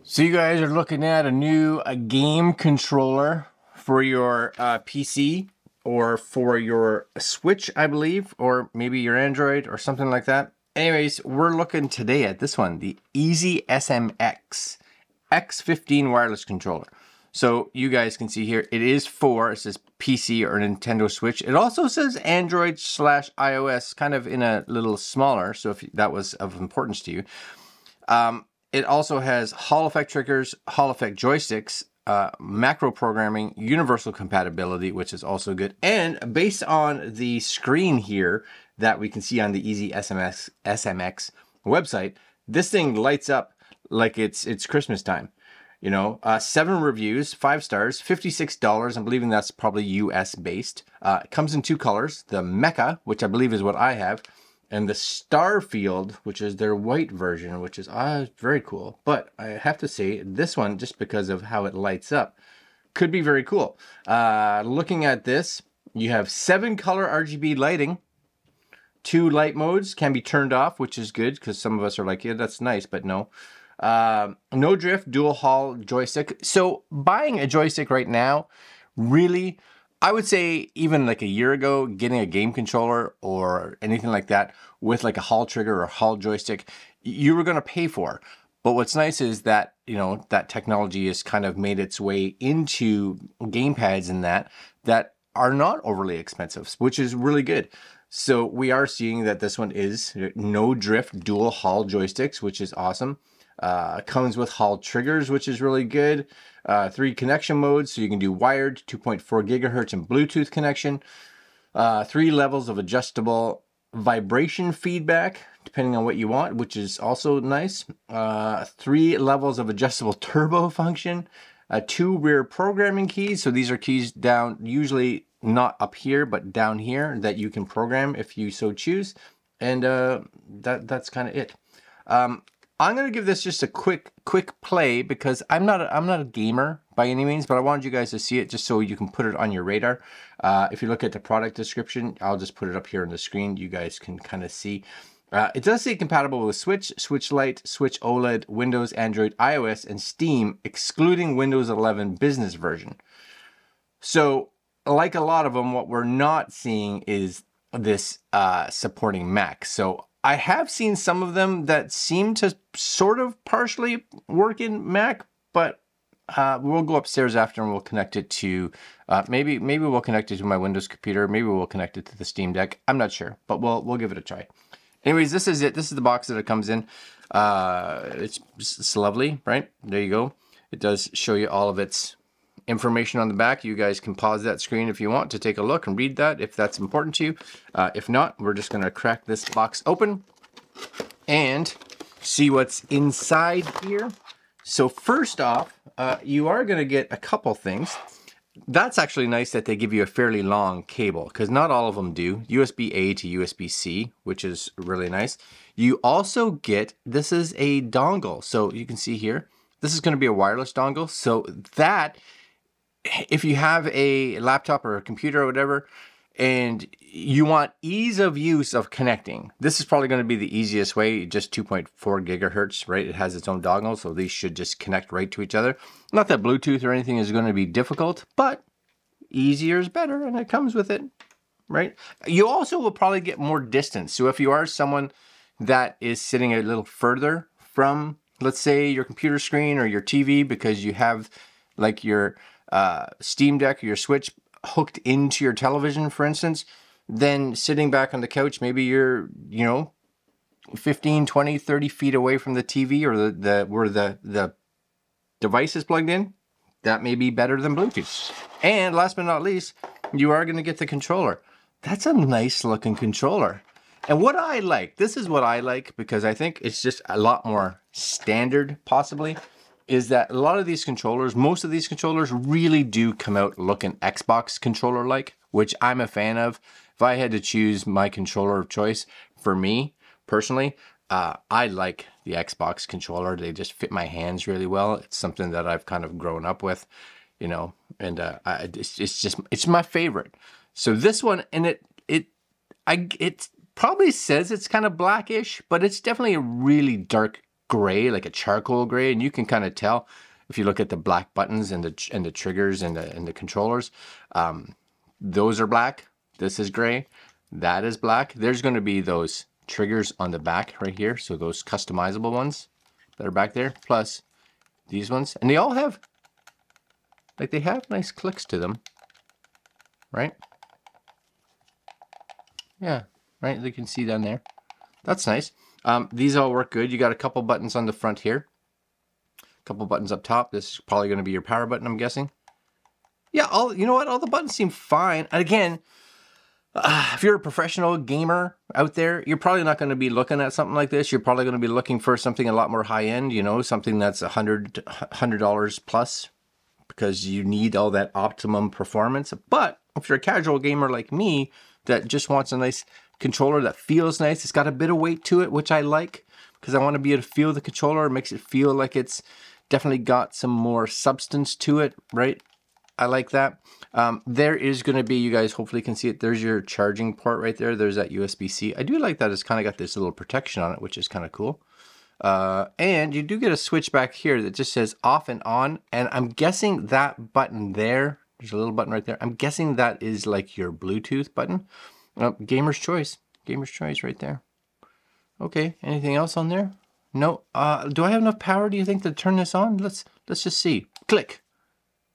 So you guys are looking at a new game controller for your PC or for your Switch, I believe, or maybe your Android or something like that. Anyways, we're looking today at this one, the EasySMX X15 wireless controller. So you guys can see here, it says PC or Nintendo Switch. It also says Android/iOS, kind of in a little smaller, so if that was of importance to you. It also has Hall effect triggers, Hall effect joysticks, macro programming, universal compatibility, which is also good. And based on the screen here that we can see on the EasySMX website, this thing lights up like it's Christmas time. You know, 7 reviews, 5 stars, $56. I'm believing that's probably US based. It comes in 2 colors, the Mecha, which I believe is what I have, and the Starfield, which is their white version, which is very cool. But I have to say, this one, just because of how it lights up, could be very cool. Looking at this, you have 7 color RGB lighting. 2 light modes can be turned off, which is good, because some of us are like, yeah, that's nice, but no. No drift, dual Hall joystick. So buying a joystick right now, really, I would say even like a year ago, getting a game controller or anything like that with like a Hall trigger or Hall joystick, you were going to pay for. But what's nice is that, you know, that technology has kind of made its way into gamepads and that are not overly expensive, which is really good. So we are seeing that this one is no drift, dual Hall joysticks, which is awesome. Comes with Hall triggers, which is really good. 3 connection modes, so you can do wired, 2.4 gigahertz, and Bluetooth connection. 3 levels of adjustable vibration feedback, depending on what you want, which is also nice. 3 levels of adjustable turbo function. 2 rear programming keys, so these are keys down, usually not up here, but down here, that you can program if you so choose. And that's kind of it. I'm going to give this just a quick play because I'm not a gamer by any means, but I wanted you guys to see it just so you can put it on your radar. If you look at the product description, I'll just put it up here on the screen. You guys can kind of see. It does say compatible with Switch, Switch Lite, Switch OLED, Windows, Android, iOS, and Steam, excluding Windows 11 Business version. So, like a lot of them, what we're not seeing is this supporting Mac. So I have seen some of them that seem to sort of partially work in Mac, but we'll go upstairs after and we'll connect it to, maybe we'll connect it to my Windows computer. Maybe we'll connect it to the Steam Deck. I'm not sure, but we'll give it a try. Anyways, this is it. This is the box that it comes in. It's lovely, right? There you go. It does show you all of its information on the back. You guys can pause that screen if you want to take a look and read that if that's important to you. If not, we're just going to crack this box open and see what's inside here. So first off, you are going to get a couple things. That's actually nice that they give you a fairly long cable, because not all of them do. USB-A to USB-C, which is really nice. You also get, this is a dongle. So you can see here, this is going to be a wireless dongle. So that, if you have a laptop or a computer or whatever, and you want ease of use of connecting, this is probably going to be the easiest way, just 2.4 gigahertz, right? It has its own dongle, so these should just connect right to each other. Not that Bluetooth or anything is going to be difficult, but easier is better, and it comes with it, right? You also will probably get more distance. So if you are someone that is sitting a little further from, let's say, your computer screen or your TV, because you have like your Steam Deck or your Switch hooked into your television, for instance, then sitting back on the couch, maybe you're, you know, 15, 20, 30 feet away from the TV or where the device is plugged in, that may be better than Bluetooth. And last but not least, you are going to get the controller. That's a nice looking controller. And what I like, this is what I like, because I think it's just a lot more standard, possibly, is that a lot of these controllers, most of these controllers really do come out looking Xbox controller-like, which I'm a fan of. If I had to choose my controller of choice, for me, personally, I like the Xbox controller. They just fit my hands really well. It's something that I've kind of grown up with, you know, and it's my favorite. So this one, and it probably says it's kind of blackish, but it's definitely a really dark gray, like a charcoal gray, and you can kind of tell if you look at the black buttons and the triggers and the controllers. Those are black. This is gray. That is black. There's going to be those triggers on the back right here, so those customizable ones that are back there, plus these ones, and they all have, like, they have nice clicks to them, right? Yeah, right, you can see down there. That's nice. These all work good. You got a couple buttons on the front here, a couple buttons up top. This is probably going to be your power button, I'm guessing. Yeah, you know what, all the buttons seem fine. And again, if you're a professional gamer out there, you're probably not going to be looking at something like this. You're probably going to be looking for something a lot more high-end, you know, something that's $100 plus, because you need all that optimum performance. But if you're a casual gamer like me that just wants a nice controller that feels nice, it's got a bit of weight to it, which I like, because I want to be able to feel the controller. It makes it feel like it's definitely got some more substance to it, right? I like that. There is going to be, you guys hopefully can see it, there's your charging port right there. There's that USB-C. I do like that it's kind of got this little protection on it, which is kind of cool. And you do get a switch back here that just says off and on. And I'm guessing that button there, there's a little button right there. I'm guessing that is like your Bluetooth button. Gamer's choice right there. Okay, anything else on there? No. Do I have enough power, do you think, to turn this on? Let's just see. Click.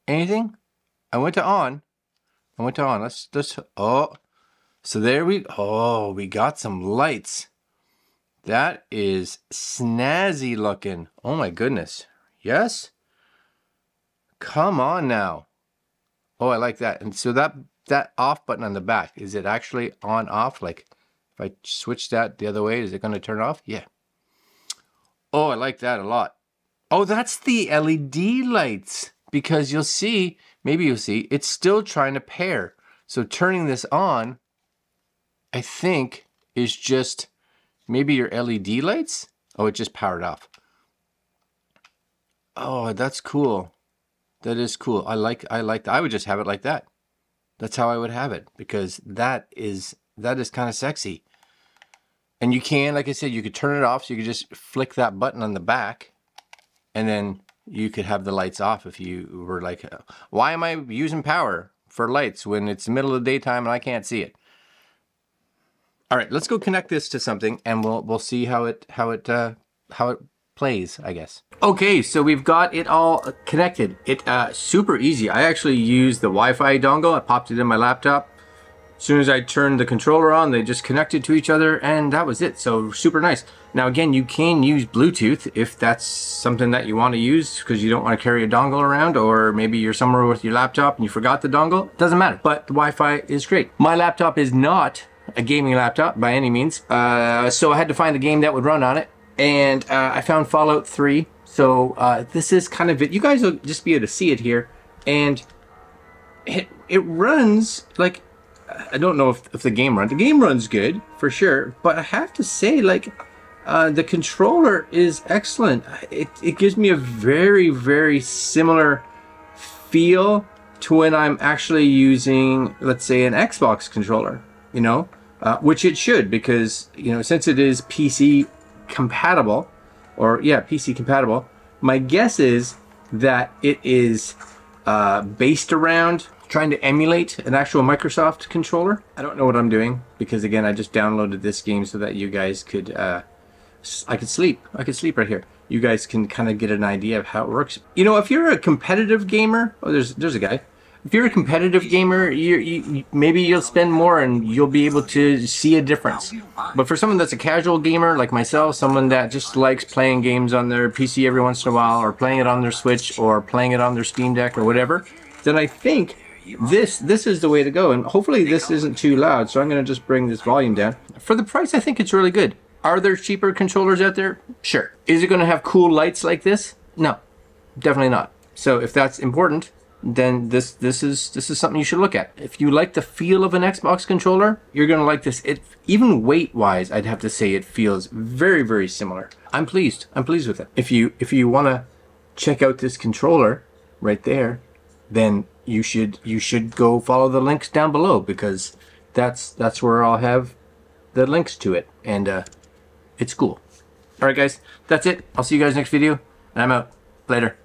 Anything? I went to on. Let's oh. So there we got some lights. That is snazzy looking. Oh my goodness. Yes? Come on now. Oh, I like that. And so that off button on the back, is it actually on off? Like if I switch that the other way, is it going to turn off? Yeah. Oh, I like that a lot. Oh, that's the LED lights, because you'll see, maybe you'll see, it's still trying to pair. So turning this on, I think, is just maybe your LED lights. Oh, it just powered off. Oh, that's cool. That is cool. I like that. I would just have it like that. That's how I would have it, because that is kind of sexy. And you can, like I said, you could turn it off, so you could just flick that button on the back, and then you could have the lights off if you were like, why am I using power for lights when it's the middle of the daytime and I can't see it? All right, let's go connect this to something, and we'll see how it plays, I guess. Okay, so we've got it all connected. It super easy. I actually used the Wi-Fi dongle. I popped it in my laptop. As soon as I turned the controller on, they just connected to each other, and that was it. So super nice. Now again, you can use Bluetooth if that's something that you want to use, because you don't want to carry a dongle around, or maybe you're somewhere with your laptop and you forgot the dongle. Doesn't matter, but the Wi-Fi is great. My laptop is not a gaming laptop by any means, so I had to find a game that would run on it, and I found Fallout 3. So this is kind of it. You guys will just be able to see it here, and it runs like, I don't know if the game runs. The game runs good for sure, but I have to say, like, the controller is excellent. It gives me a very, very similar feel to when I'm actually using, let's say, an Xbox controller, you know, which it should, because, you know, since it is PC compatible, or yeah, PC compatible, my guess is that it is based around trying to emulate an actual Microsoft controller. I don't know what I'm doing, because again, I just downloaded this game so that you guys could, I could sleep right here. You guys can kind of get an idea of how it works. You know, if you're a competitive gamer, oh, there's a guy. If you're a competitive gamer, maybe you'll spend more and you'll be able to see a difference. But for someone that's a casual gamer like myself, someone that just likes playing games on their PC every once in a while, or playing it on their Switch, or playing it on their Steam Deck or whatever, then I think this is the way to go. And hopefully this isn't too loud, so I'm going to just bring this volume down. For the price, I think it's really good. Are there cheaper controllers out there? Sure. Is it going to have cool lights like this? No, definitely not. So if that's important, then this is something you should look at. If you like the feel of an Xbox controller, you're going to like this. It, even weight-wise, I'd have to say it feels very, very similar. I'm pleased with it. If you want to check out this controller right there, then you should go follow the links down below, because that's where I'll have the links to it, and it's cool. All right, guys, that's it. I'll see you guys next video, and I'm out. Later.